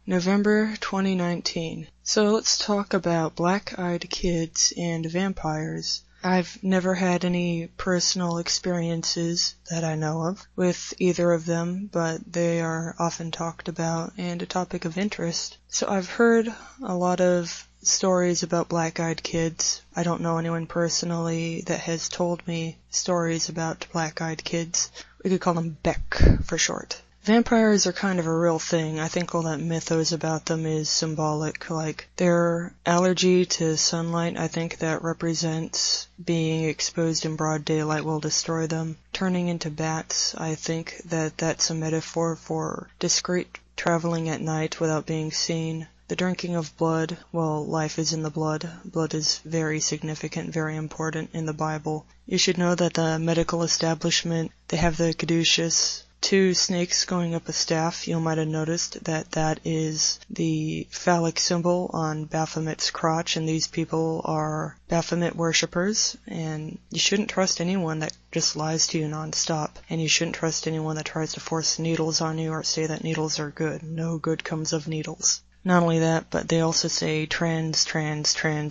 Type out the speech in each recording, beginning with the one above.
November 2019. So let's talk about black-eyed kids and vampires. I've never had any personal experiences that I know of with either of them, but they are often talked about and a topic of interest. So I've heard a lot of stories about black-eyed kids. I don't know anyone personally that has told me stories about black-eyed kids. We could call them Beck for short. Vampires are kind of a real thing. I think all that mythos about them is symbolic, like their allergy to sunlight. I think that represents being exposed in broad daylight will destroy them. Turning into bats, I think that that's a metaphor for discreet traveling at night without being seen. The drinking of blood, well, life is in the blood. Blood is very significant, very important in the Bible. You should know that the medical establishment, they have the caduceus, two snakes going up a staff. You might have noticed that that is the phallic symbol on Baphomet's crotch, and these people are Baphomet worshippers, and you shouldn't trust anyone that just lies to you nonstop, and you shouldn't trust anyone that tries to force needles on you or say that needles are good. No good comes of needles. Not only that, but they also say trans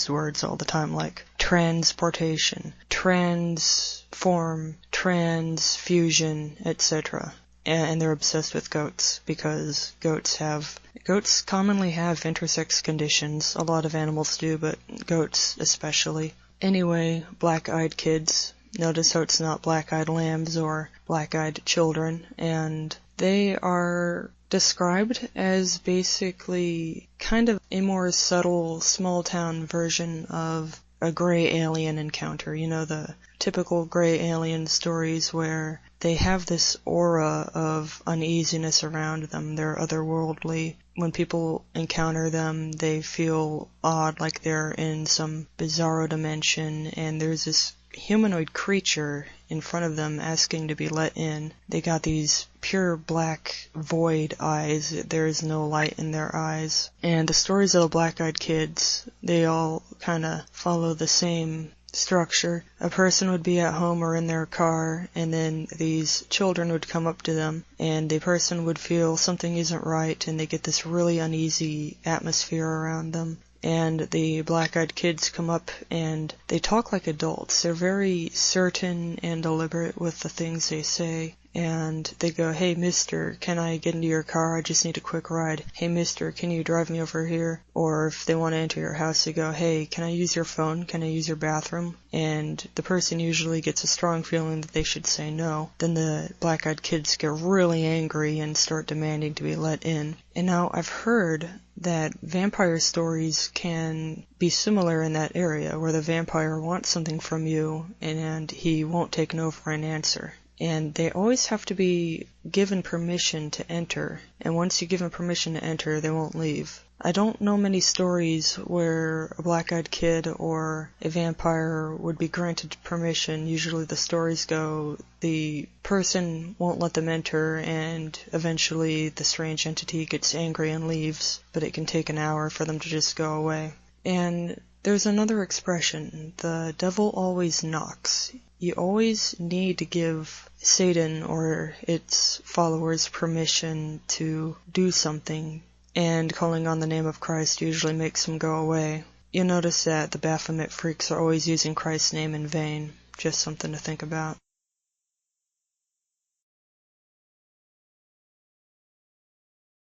words all the time, like transportation, transform, transfusion, etc. And they're obsessed with goats because goats commonly have intersex conditions. A lot of animals do, but goats especially. Anyway, black-eyed kids. Notice how it's not black-eyed lambs or black-eyed children, and they are described as basically kind of a more subtle, small-town version of a gray alien encounter. You know, the typical gray alien stories where they have this aura of uneasiness around them. They're otherworldly. When people encounter them, they feel odd, like they're in some bizarro dimension, and there's this humanoid creature in front of them asking to be let in. They got these pure black void eyes. There is no light in their eyes. And the stories of the black-eyed kids, they all kind of follow the same structure. A person would be at home or in their car, and then these children would come up to them, and the person would feel something isn't right, and they get this really uneasy atmosphere around them. And the black-eyed kids come up and they talk like adults. They're very certain and deliberate with the things they say. And they go, "Hey, mister, can I get into your car? I just need a quick ride. Hey, mister, can you drive me over here?" Or if they want to enter your house, they go, "Hey, can I use your phone? Can I use your bathroom?" And the person usually gets a strong feeling that they should say no. Then the black-eyed kids get really angry and start demanding to be let in. And now I've heard that vampire stories can be similar in that area, where the vampire wants something from you and he won't take no for an answer. And they always have to be given permission to enter, and once you give them permission to enter, they won't leave. I don't know many stories where a black-eyed kid or a vampire would be granted permission. Usually the stories go, the person won't let them enter, and eventually the strange entity gets angry and leaves, but it can take an hour for them to just go away. And there's another expression, the devil always knocks. You always need to give Satan or its followers permission to do something, and calling on the name of Christ usually makes them go away. You'll notice that the Baphomet freaks are always using Christ's name in vain. Just something to think about.